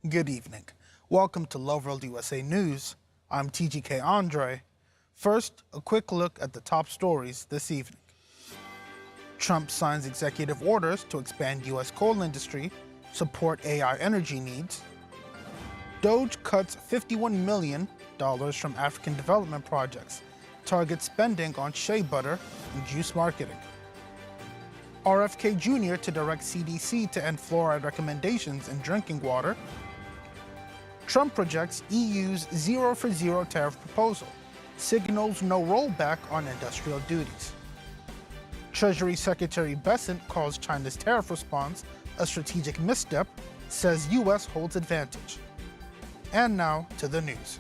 Good evening. Welcome to Loveworld USA News. I'm TGK Andre. First, a quick look at the top stories this evening. Trump signs executive orders to expand U.S. coal industry, support AI energy needs. Doge cuts $51 million from African development projects, targets spending on shea butter and juice marketing. RFK Jr. to direct CDC to end fluoride recommendations in drinking water. Trump projects EU's zero for zero tariff proposal, signals no rollback on industrial duties. Treasury Secretary Bessent calls China's tariff response a strategic misstep, says U.S. holds advantage. And now to the news.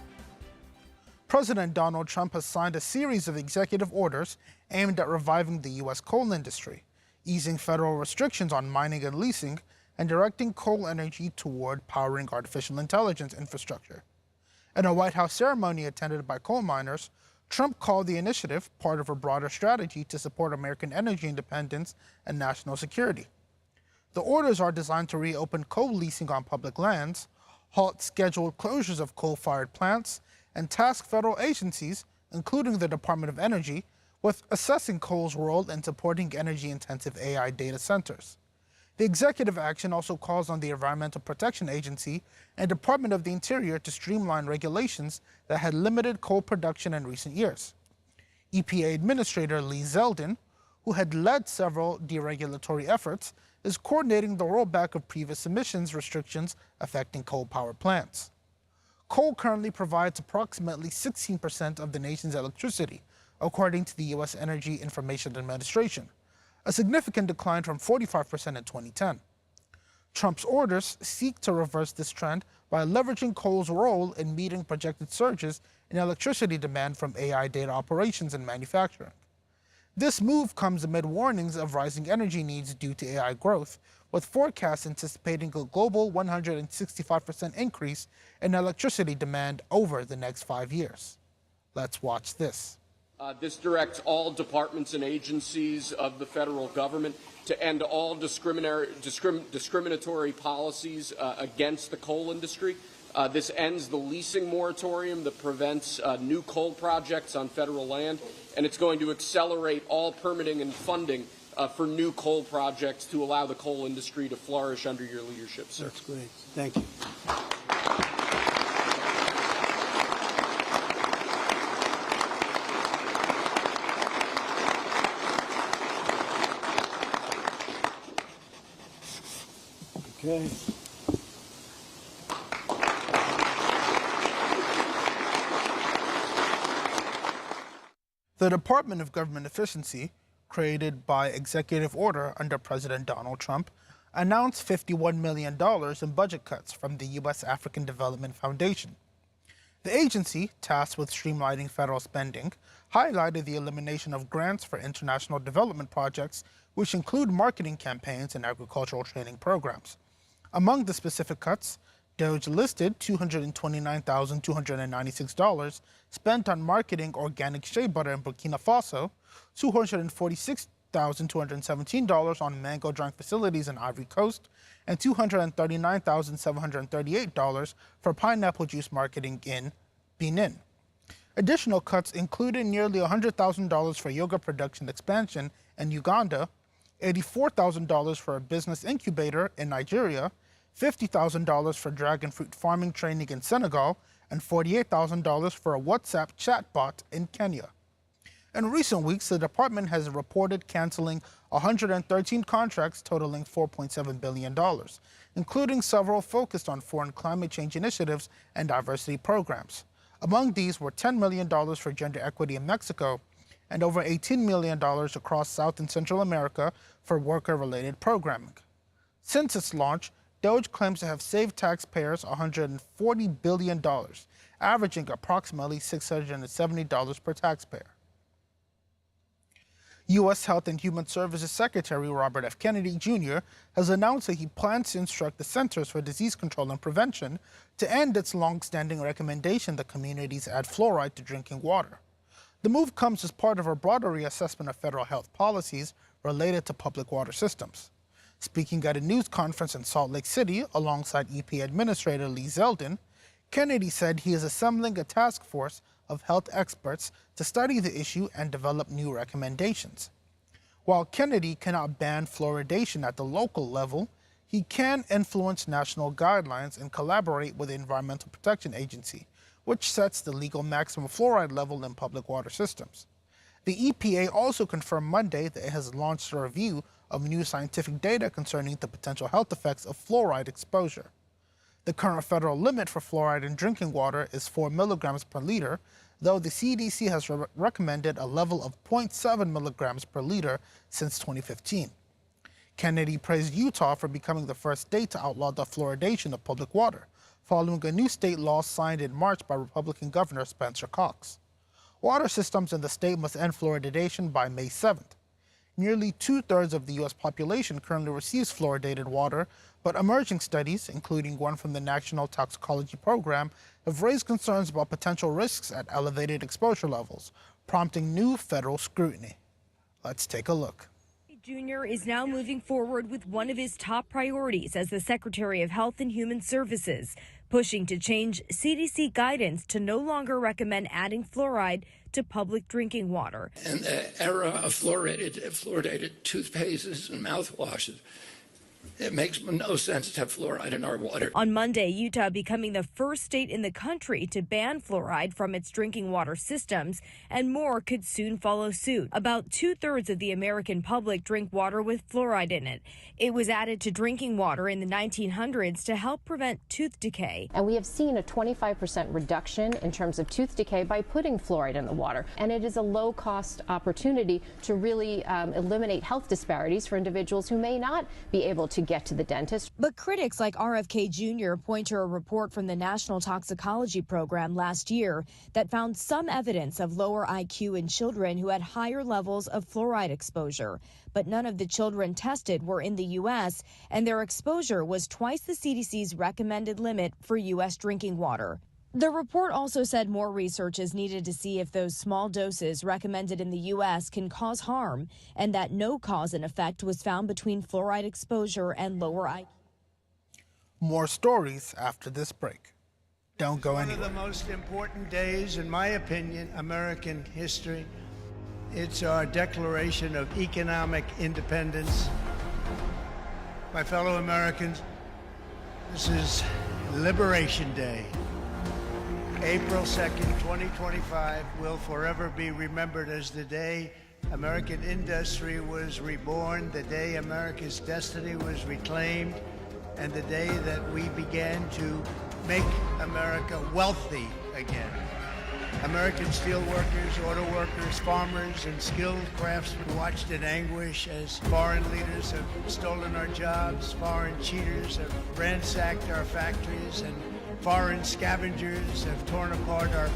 President Donald Trump has signed a series of executive orders aimed at reviving the U.S. coal industry, easing federal restrictions on mining and leasing, and directing coal energy toward powering artificial intelligence infrastructure. In a White House ceremony attended by coal miners, Trump called the initiative part of a broader strategy to support American energy independence and national security. The orders are designed to reopen coal leasing on public lands, halt scheduled closures of coal-fired plants, and task federal agencies, including the Department of Energy, with assessing coal's role in supporting energy-intensive AI data centers. The executive action also calls on the Environmental Protection Agency and Department of the Interior to streamline regulations that had limited coal production in recent years. EPA Administrator Lee Zeldin, who had led several deregulatory efforts, is coordinating the rollback of previous emissions restrictions affecting coal power plants. Coal currently provides approximately 16% of the nation's electricity, according to the U.S. Energy Information Administration, a significant decline from 45% in 2010. Trump's orders seek to reverse this trend by leveraging coal's role in meeting projected surges in electricity demand from AI data operations and manufacturing. This move comes amid warnings of rising energy needs due to AI growth, with forecasts anticipating a global 165% increase in electricity demand over the next 5 years. Let's watch this. This directs all departments and agencies of the federal government to end all discriminatory policies against the coal industry. This ends the leasing moratorium that prevents new coal projects on federal land, and it's going to accelerate all permitting and funding for new coal projects to allow the coal industry to flourish under your leadership, sir. That's great. Thank you. Okay. The Department of Government Efficiency, created by executive order under President Donald Trump, announced $51 million in budget cuts from the U.S. African Development Foundation. The agency, tasked with streamlining federal spending, highlighted the elimination of grants for international development projects, which include marketing campaigns and agricultural training programs. Among the specific cuts, Doge listed $229,296 spent on marketing organic shea butter in Burkina Faso, $246,217 on mango drying facilities in Ivory Coast, and $239,738 for pineapple juice marketing in Benin. Additional cuts included nearly $100,000 for yogurt production expansion in Uganda, $84,000 for a business incubator in Nigeria, $50,000 for dragon fruit farming training in Senegal, and $48,000 for a WhatsApp chatbot in Kenya. In recent weeks, the department has reported canceling 113 contracts totaling $4.7 billion, including several focused on foreign climate change initiatives and diversity programs. Among these were $10 million for gender equity in Mexico and over $18 million across South and Central America for worker-related programming. Since its launch, Doge claims to have saved taxpayers $140 billion, averaging approximately $670 per taxpayer. U.S. Health and Human Services Secretary Robert F. Kennedy Jr. has announced that he plans to instruct the Centers for Disease Control and Prevention to end its long-standing recommendation that communities add fluoride to drinking water. The move comes as part of a broader reassessment of federal health policies related to public water systems. Speaking at a news conference in Salt Lake City alongside EPA Administrator Lee Zeldin, Kennedy said he is assembling a task force of health experts to study the issue and develop new recommendations. While Kennedy cannot ban fluoridation at the local level, he can influence national guidelines and collaborate with the Environmental Protection Agency, which sets the legal maximum fluoride level in public water systems. The EPA also confirmed Monday that it has launched a review of new scientific data concerning the potential health effects of fluoride exposure. The current federal limit for fluoride in drinking water is 4 milligrams per liter, though the CDC has recommended a level of 0.7 milligrams per liter since 2015. Kennedy praised Utah for becoming the first state to outlaw the fluoridation of public water, following a new state law signed in March by Republican Governor Spencer Cox. Water systems in the state must end fluoridation by May 7th. Nearly two-thirds of the U.S. population currently receives fluoridated water, but emerging studies, including one from the National Toxicology Program, have raised concerns about potential risks at elevated exposure levels, prompting new federal scrutiny. Let's take a look. Jr. is now moving forward with one of his top priorities as the Secretary of Health and Human Services, pushing to change CDC guidance to no longer recommend adding fluoride to public drinking water. In the era of fluoridated toothpastes and mouthwashes, it makes no sense to have fluoride in our water. On Monday, Utah becoming the first state in the country to ban fluoride from its drinking water systems, and more could soon follow suit. About two-thirds of the American public drink water with fluoride in it. It was added to drinking water in the 1900s to help prevent tooth decay. And we have seen a 25% reduction in terms of tooth decay by putting fluoride in the water. And it is a low-cost opportunity to really eliminate health disparities for individuals who may not be able to get to the dentist. But critics like RFK Jr. point to a report from the National Toxicology Program last year that found some evidence of lower IQ in children who had higher levels of fluoride exposure. But none of the children tested were in the U.S., and their exposure was twice the CDC's recommended limit for U.S. drinking water. The report also said more research is needed to see if those small doses recommended in the U.S. can cause harm, and that no cause and effect was found between fluoride exposure and lower IQ. More stories after this break. Don't go anywhere. One of the most important days, in my opinion, American history. It's our Declaration of Economic Independence. My fellow Americans, this is Liberation Day. April 2nd, 2025 will forever be remembered as the day American industry was reborn, the day America's destiny was reclaimed, and the day that we began to make America wealthy again. American steel workers, auto workers, farmers, and skilled craftsmen watched in anguish as foreign leaders have stolen our jobs, foreign cheaters have ransacked our factories, and foreign scavengers have torn apart our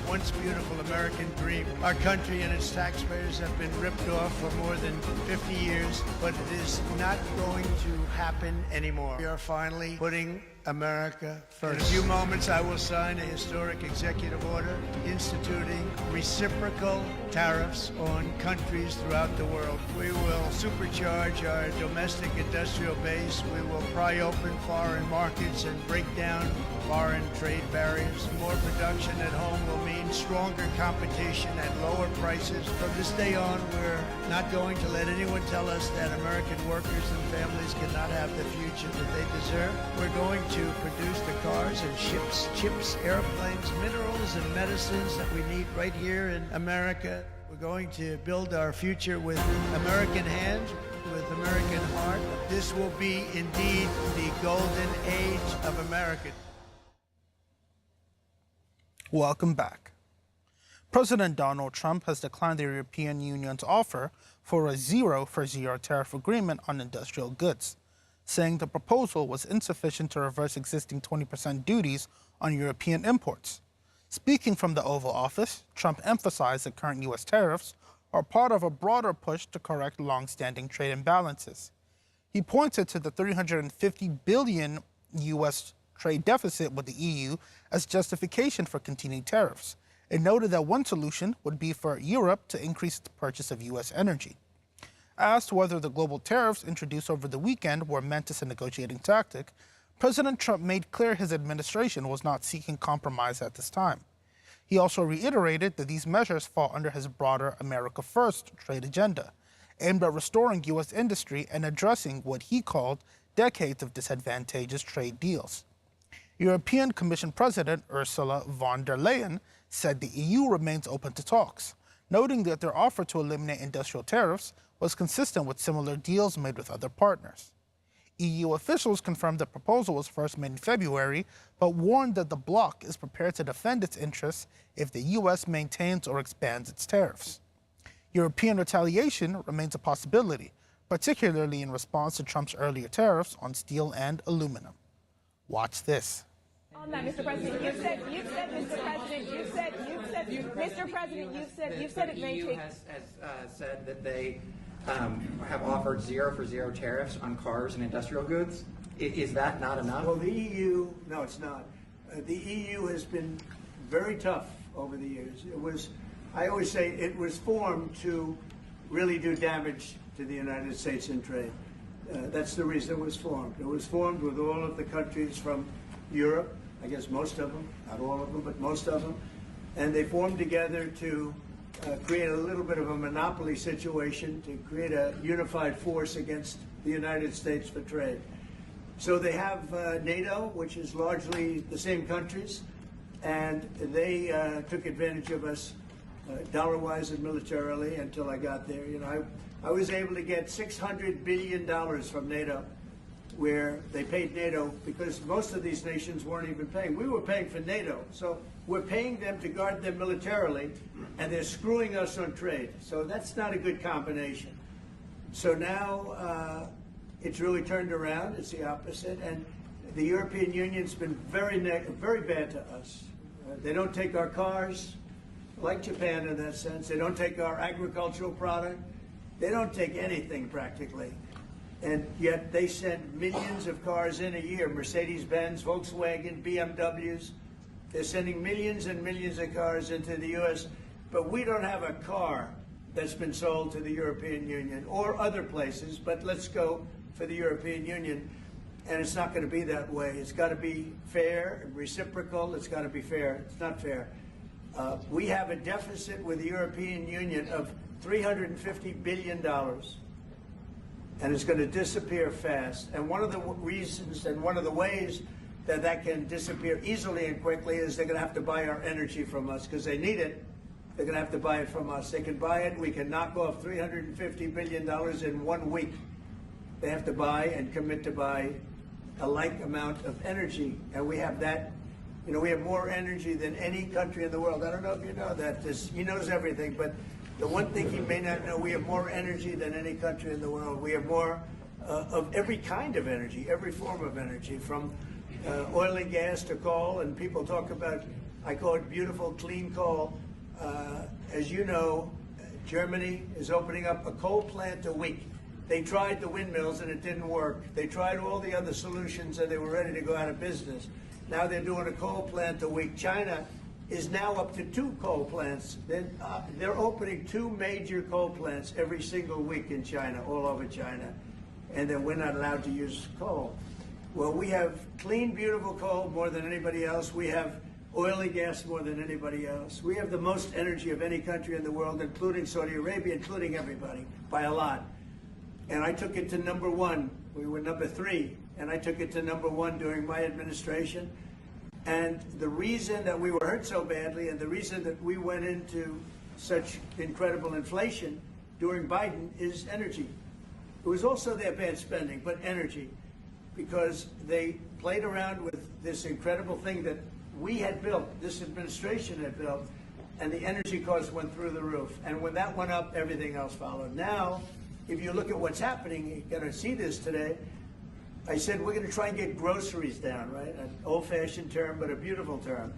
once beautiful American dream. Our country and its taxpayers have been ripped off for more than 50 years, but it is not going to happen anymore. We are finally putting America first. In a few moments, I will sign a historic executive order instituting reciprocal tariffs on countries throughout the world. We will supercharge our domestic industrial base. We will pry open foreign markets and break down foreign trade barriers. More production at home will mean stronger competition at lower prices. From this day on, we're not going to let anyone tell us that American workers and families cannot have the future that they deserve. We're going to produce the cars and ships, chips, airplanes, minerals, and medicines that we need right here in America. We're going to build our future with American hands, with American heart. This will be indeed the golden age of America. Welcome back. President Donald Trump has declined the European Union's offer for a zero-for-zero tariff agreement on industrial goods, saying the proposal was insufficient to reverse existing 20% duties on European imports. Speaking from the Oval Office, Trump emphasized that current U.S. tariffs are part of a broader push to correct long-standing trade imbalances. He pointed to the $350 billion U.S. trade deficit with the EU as justification for continued tariffs, and noted that one solution would be for Europe to increase the purchase of U.S. energy. Asked whether the global tariffs introduced over the weekend were meant as a negotiating tactic, President Trump made clear his administration was not seeking compromise at this time. He also reiterated that these measures fall under his broader America First trade agenda, aimed at restoring U.S. industry and addressing what he called decades of disadvantageous trade deals. European Commission President Ursula von der Leyen said the EU remains open to talks, noting that their offer to eliminate industrial tariffs was consistent with similar deals made with other partners. EU officials confirmed the proposal was first made in February, but warned that the bloc is prepared to defend its interests if the U.S. maintains or expands its tariffs. European retaliation remains a possibility, particularly in response to Trump's earlier tariffs on steel and aluminum. Watch this. On that, Mr. President, you've said, Mr. President, you've said it may take. The EU has said that they have offered 0 for 0 tariffs on cars and industrial goods. Is that not enough? Well, the EU, no, it's not. The EU has been very tough over the years. I always say it was formed to really do damage to the United States in trade. That's the reason it was formed. It was formed with all of the countries from Europe, I guess most of them, not all of them, but most of them. And they formed together to create a little bit of a monopoly situation, to create a unified force against the United States for trade. So they have NATO, which is largely the same countries, and they took advantage of us dollar-wise and militarily until I got there. You know, I was able to get $600 billion from NATO, where they paid NATO because most of these nations weren't even paying. We were paying for NATO, so we're paying them to guard them militarily, and they're screwing us on trade. So that's not a good combination. So now it's really turned around. It's the opposite, and the European Union's been very bad to us. They don't take our cars, like Japan in that sense. They don't take our agricultural product. They don't take anything practically. And yet they send millions of cars in a year, Mercedes-Benz, Volkswagen, BMWs. They're sending millions and millions of cars into the U.S., but we don't have a car that's been sold to the European Union or other places, but let's go for the European Union. And it's not going to be that way. It's got to be fair and reciprocal. It's got to be fair. It's not fair. We have a deficit with the European Union of $350 billion. And it's going to disappear fast. And one of the reasons and one of the ways that that can disappear easily and quickly is they're going to have to buy our energy from us because they need it. They're going to have to buy it from us. They can buy it. We can knock off $350 billion in 1 week. They have to buy and commit to buy a like amount of energy. And we have that. You know, we have more energy than any country in the world. I don't know if you know that. He knows everything, but the one thing he may not know, we have more energy than any country in the world. We have more of every kind of energy, every form of energy, from oil and gas to coal. And people talk about, I call it beautiful, clean coal. As you know, Germany is opening up a coal plant a week. They tried the windmills and it didn't work. They tried all the other solutions and they were ready to go out of business. Now they're doing a coal plant a week. China is now up to 2 coal plants. They're opening 2 major coal plants every single week in China, all over China. And then we're not allowed to use coal. Well, we have clean, beautiful coal more than anybody else. We have oil and gas more than anybody else. We have the most energy of any country in the world, including Saudi Arabia, including everybody, by a lot. And I took it to number 1. We were number 3, and I took it to number 1 during my administration. And the reason that we were hurt so badly and the reason that we went into such incredible inflation during Biden is energy. It was also their bad spending, but energy, because they played around with this incredible thing that we had built, this administration had built, and the energy costs went through the roof. And when that went up, everything else followed. Now, if you look at what's happening, you're going to see this today. I said we're going to try and get groceries down, right? An old-fashioned term, but a beautiful term.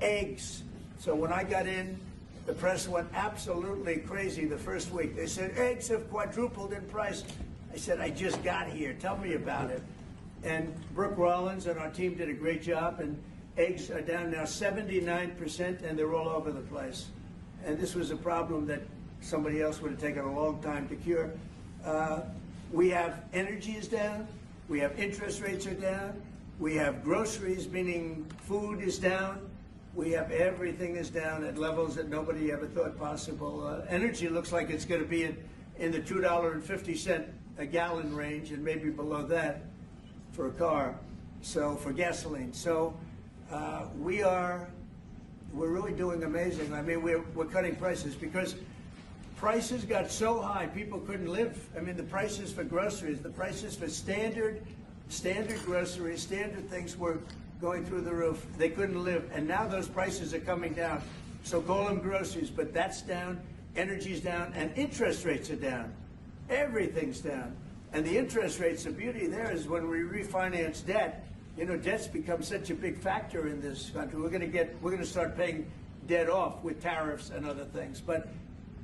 Eggs. So when I got in, the press went absolutely crazy the first week. They said, eggs have quadrupled in price. I said, I just got here. Tell me about it. And Brooke Rollins and our team did a great job, and eggs are down now 79%, and they're all over the place. And this was a problem that somebody else would have taken a long time to cure. We have energy is down, we have interest rates are down, we have groceries, meaning food is down, we have everything is down at levels that nobody ever thought possible. Energy looks like it's going to be in the $2.50 a gallon range and maybe below that for a car, so for gasoline. So we're really doing amazing. I mean, we're cutting prices because prices got so high people couldn't live. I mean, the prices for groceries, the prices for standard groceries, standard things were going through the roof. They couldn't live, and now those prices are coming down. So call them groceries, but that's down, energy's down, and interest rates are down. Everything's down. And the interest rates, the beauty there is when we refinance debt, you know, debt's become such a big factor in this country. We're going to start paying debt off with tariffs and other things. But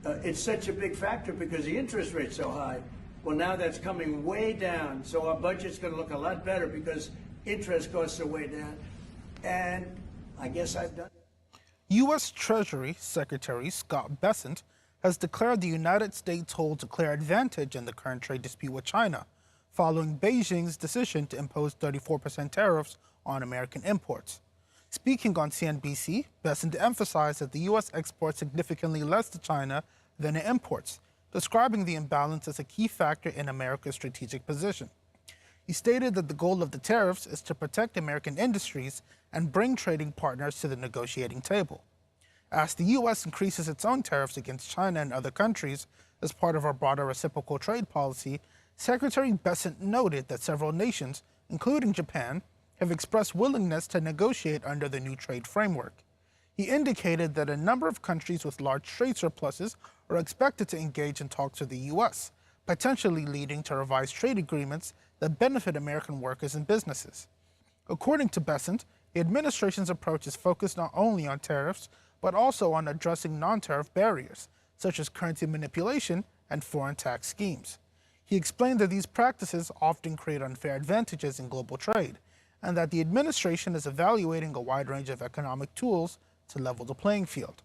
it's such a big factor because the interest rate's so high. Well, now that's coming way down. So our budget's going to look a lot better because interest costs are way down. And I guess I've done it. U.S. Treasury Secretary Scott Bessent has declared the United States holds a clear advantage in the current trade dispute with China, following Beijing's decision to impose 34% tariffs on American imports. Speaking on CNBC, Bessent emphasized that the U.S. exports significantly less to China than it imports, describing the imbalance as a key factor in America's strategic position. He stated that the goal of the tariffs is to protect American industries and bring trading partners to the negotiating table. As the U.S. increases its own tariffs against China and other countries as part of our broader reciprocal trade policy, Secretary Bessent noted that several nations, including Japan, have expressed willingness to negotiate under the new trade framework. He indicated that a number of countries with large trade surpluses are expected to engage in talks with the U.S., potentially leading to revised trade agreements that benefit American workers and businesses. According to Bessent, the administration's approach is focused not only on tariffs, but also on addressing non-tariff barriers, such as currency manipulation and foreign tax schemes. He explained that these practices often create unfair advantages in global trade, and that the administration is evaluating a wide range of economic tools to level the playing field.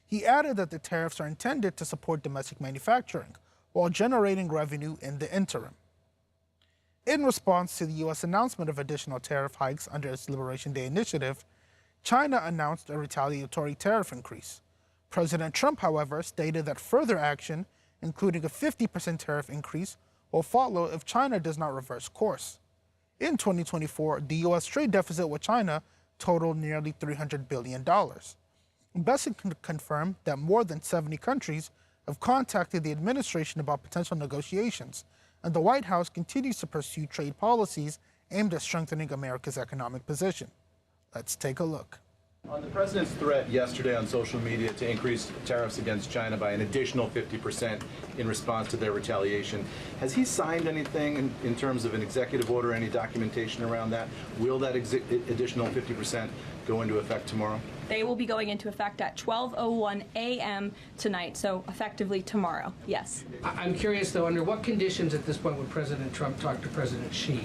He added that the tariffs are intended to support domestic manufacturing while generating revenue in the interim. In response to the U.S. announcement of additional tariff hikes under its Liberation Day initiative, China announced a retaliatory tariff increase. President Trump, however, stated that further action, including a 50% tariff increase, will follow if China does not reverse course. In 2024, the U.S. trade deficit with China totaled nearly $300 billion. Bessent confirmed that more than 70 countries have contacted the administration about potential negotiations, and the White House continues to pursue trade policies aimed at strengthening America's economic position. Let's take a look. On the president's threat yesterday on social media to increase tariffs against China by an additional 50% in response to their retaliation, has he signed anything in terms of an executive order, any documentation around that? Will that additional 50% go into effect tomorrow? They will be going into effect at 12:01 a.m. tonight, so effectively tomorrow, yes. I'm curious, though, under what conditions at this point would President Trump talk to President Xi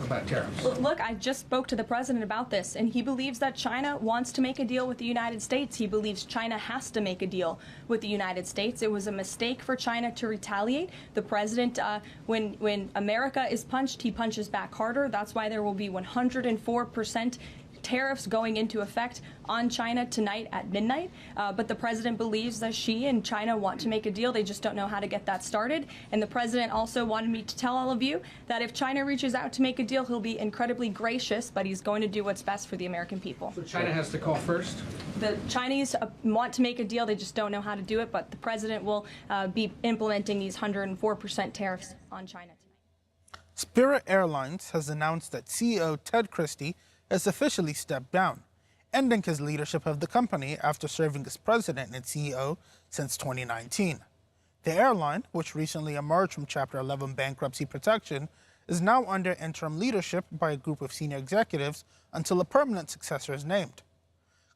about tariffs? Look, I just spoke to the president about this, and he believes that China wants to make a deal with the United States. He believes China has to make a deal with the United States. It was a mistake for China to retaliate. The president, when America is punched, he punches back harder. That's why there will be 104% tariffs going into effect on China tonight at midnight. But the president believes that Xi and China want to make a deal. They just don't know how to get that started. And the president also wanted me to tell all of you that if China reaches out to make a deal, he'll be incredibly gracious, but he's going to do what's best for the American people. So China has to call first? The Chinese want to make a deal. They just don't know how to do it. But the president will be implementing these 104% tariffs on China tonight. Spirit Airlines has announced that CEO Ted Christie has officially stepped down, ending his leadership of the company after serving as president and CEO since 2019. The airline, which recently emerged from Chapter 11 bankruptcy protection, is now under interim leadership by a group of senior executives until a permanent successor is named.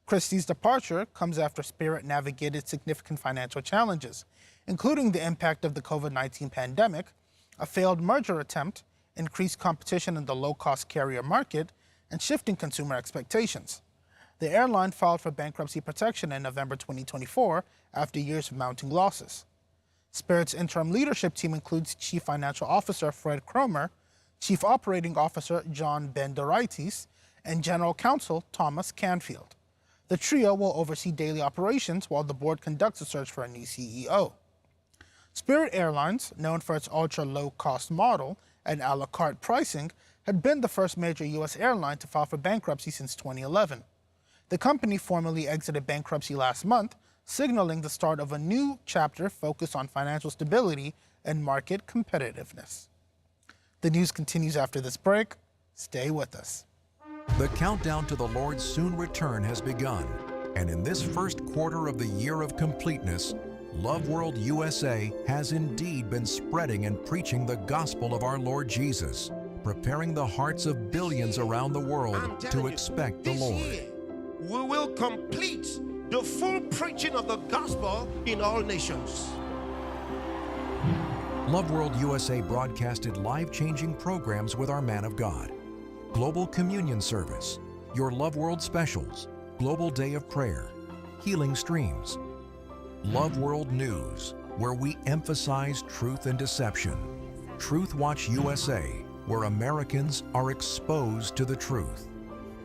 Christie's departure comes after Spirit navigated significant financial challenges, including the impact of the COVID-19 pandemic, a failed merger attempt, increased competition in the low-cost carrier market, and shifting consumer expectations. The airline filed for bankruptcy protection in November 2024 after years of mounting losses. Spirit's interim leadership team includes Chief Financial Officer Fred Cromer, Chief Operating Officer John Benderaitis, and General Counsel Thomas Canfield. The trio will oversee daily operations while the board conducts a search for a new CEO. Spirit Airlines, known for its ultra-low-cost model and a la carte pricing, had been the first major U.S. airline to file for bankruptcy since 2011. The company formally exited bankruptcy last month, signaling the start of a new chapter focused on financial stability and market competitiveness. The news continues after this break. Stay with us. The countdown to the Lord's soon return has begun, and in this first quarter of the year of completeness, Loveworld USA has indeed been spreading and preaching the gospel of our Lord Jesus, preparing the hearts of billions around the world to expect the Lord. This year, we will complete the full preaching of the gospel in all nations. Loveworld USA broadcasted life-changing programs with our man of God. Global Communion Service, Your Loveworld Specials, Global Day of Prayer, Healing Streams. Loveworld News, where we emphasize truth and deception. Truth Watch USA, where Americans are exposed to the truth.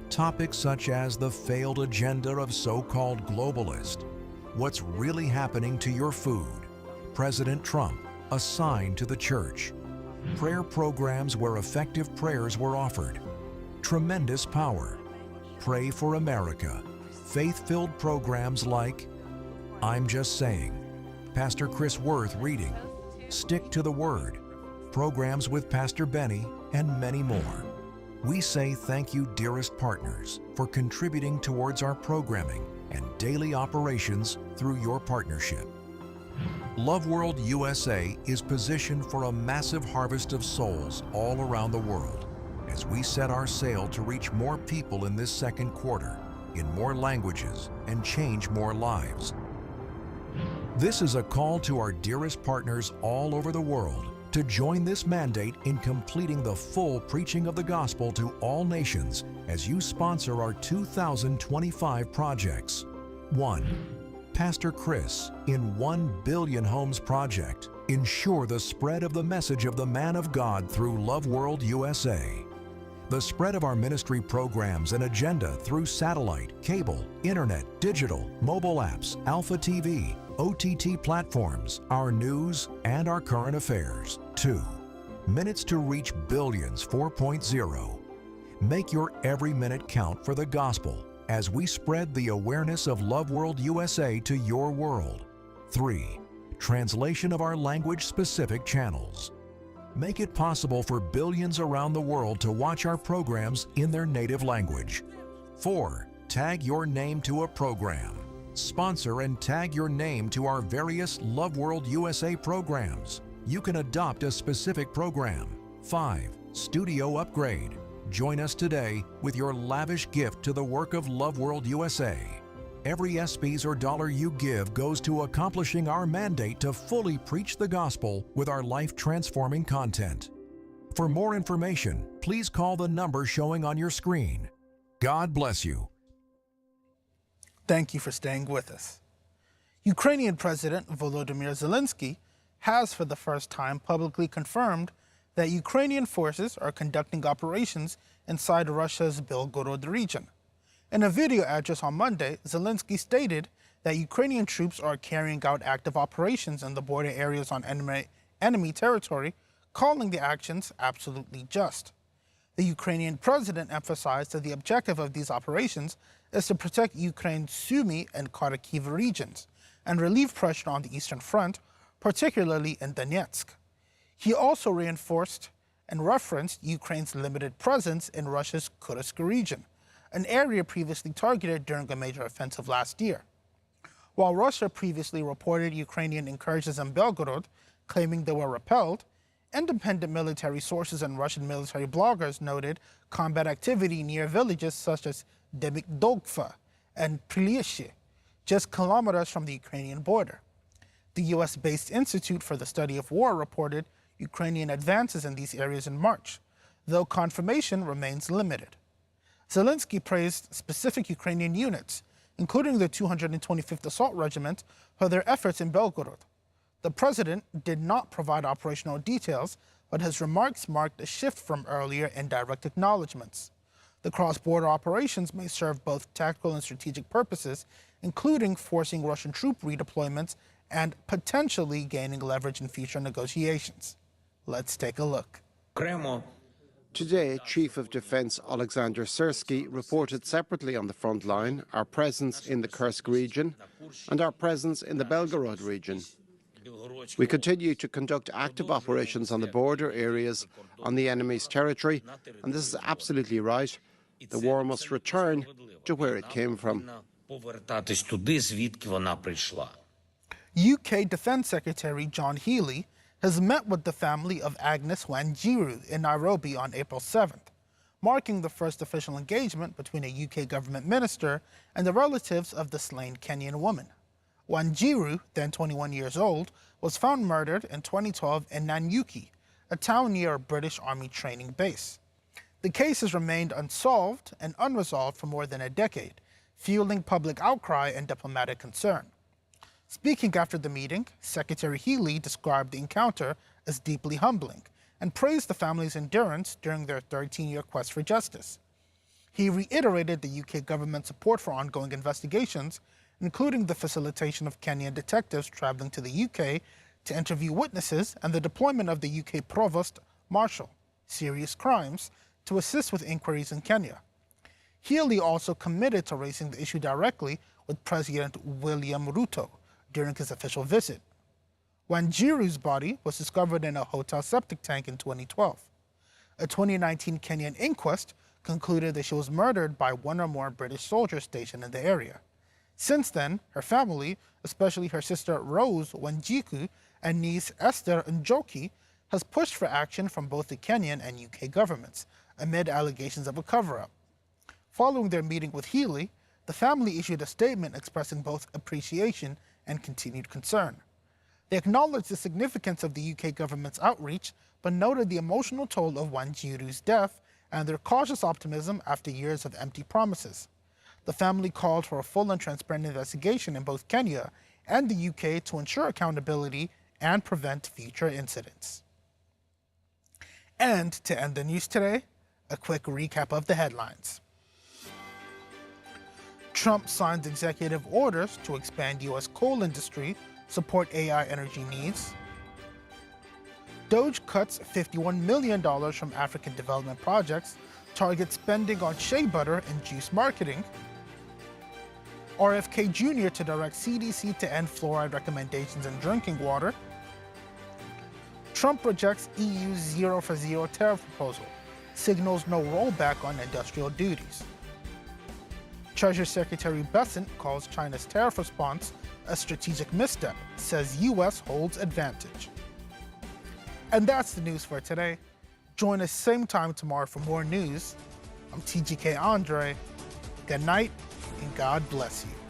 Topics such as the failed agenda of so-called globalists, what's really happening to your food, President Trump, a sign to the church. Prayer programs where effective prayers were offered. Tremendous Power, Pray for America, faith-filled programs like I'm Just Saying, Pastor Chris Worth reading, Stick to the Word, programs with Pastor Benny, and many more. We say thank you, dearest partners, for contributing towards our programming and daily operations through your partnership. Loveworld USA is positioned for a massive harvest of souls all around the world as we set our sail to reach more people in this second quarter, in more languages, and change more lives. This is a call to our dearest partners all over the world to join this mandate in completing the full preaching of the gospel to all nations as you sponsor our 2025 projects. 1. Pastor Chris in 1 Billion Homes Project. Ensure the spread of the message of the man of God through Loveworld USA. The spread of our ministry programs and agenda through satellite, cable, internet, digital, mobile apps, Alpha TV, OTT platforms, our news, and our current affairs. 2. Minutes to Reach Billions 4.0. Make your every minute count for the gospel as we spread the awareness of Loveworld USA to your world. 3. Translation of our language-specific channels. Make it possible for billions around the world to watch our programs in their native language. 4. Tag your name to a program. Sponsor and tag your name to our various Loveworld USA programs. You can adopt a specific program. 5. Studio upgrade. Join us today with your lavish gift to the work of Loveworld USA. Every SPs or dollar you give goes to accomplishing our mandate to fully preach the gospel with our life-transforming content. For more information, please call the number showing on your screen. God bless you. Thank you for staying with us. Ukrainian President Volodymyr Zelensky has for the first time publicly confirmed that Ukrainian forces are conducting operations inside Russia's Belgorod region. In a video address on Monday, Zelensky stated that Ukrainian troops are carrying out active operations in the border areas on enemy territory, calling the actions absolutely just. The Ukrainian president emphasized that the objective of these operations is to protect Ukraine's Sumy and Kharkiv regions and relieve pressure on the Eastern Front, particularly in Donetsk. He also reinforced and referenced Ukraine's limited presence in Russia's Kursk region, an area previously targeted during a major offensive last year. While Russia previously reported Ukrainian incursions in Belgorod, claiming they were repelled, independent military sources and Russian military bloggers noted combat activity near villages such as Debikdogfa and Prilyshe, just kilometers from the Ukrainian border. The US-based Institute for the Study of War reported Ukrainian advances in these areas in March, though confirmation remains limited. Zelensky praised specific Ukrainian units, including the 225th Assault Regiment, for their efforts in Belgorod. The president did not provide operational details, but his remarks marked a shift from earlier indirect acknowledgments. The cross-border operations may serve both tactical and strategic purposes, including forcing Russian troop redeployments and potentially gaining leverage in future negotiations. Let's take a look. Today, Chief of Defence Alexander Syrsky reported separately on the front line our presence in the Kursk region and our presence in the Belgorod region. We continue to conduct active operations on the border areas on the enemy's territory, and this is absolutely right. The war must return to where it came from. UK Defence Secretary John Healey has met with the family of Agnes Wanjiru in Nairobi on April 7th, marking the first official engagement between a UK government minister and the relatives of the slain Kenyan woman. Wanjiru, then 21 years old, was found murdered in 2012 in Nanyuki, a town near a British Army training base. The case has remained unsolved and unresolved for more than a decade, fueling public outcry and diplomatic concern. Speaking after the meeting, Secretary Healey described the encounter as deeply humbling and praised the family's endurance during their 13-year quest for justice. He reiterated the UK government's support for ongoing investigations, including the facilitation of Kenyan detectives traveling to the UK to interview witnesses and the deployment of the UK Provost Marshal, Serious Crimes, to assist with inquiries in Kenya. Healey also committed to raising the issue directly with President William Ruto during his official visit. Wanjiru's body was discovered in a hotel septic tank in 2012. A 2019 Kenyan inquest concluded that she was murdered by one or more British soldiers stationed in the area. Since then, her family, especially her sister Rose Wanjiku and niece Esther Njoki, has pushed for action from both the Kenyan and UK governments amid allegations of a cover-up. Following their meeting with Healey, the family issued a statement expressing both appreciation and continued concern. They acknowledged the significance of the UK government's outreach, but noted the emotional toll of Wanjiru's death and their cautious optimism after years of empty promises. The family called for a full and transparent investigation in both Kenya and the UK to ensure accountability and prevent future incidents. And to end the news today, a quick recap of the headlines. Trump signs executive orders to expand U.S. coal industry, support AI energy needs. Doge cuts $51 million from African development projects, targets spending on shea butter and juice marketing. RFK Jr. to direct CDC to end fluoride recommendations in drinking water. Trump rejects EU's 0 for 0 tariff proposal, signals no rollback on industrial duties. Treasury Secretary Bessent calls China's tariff response a strategic misstep, says U.S. holds advantage. And that's the news for today. Join us same time tomorrow for more news. I'm TGK Andre. Good night, and God bless you.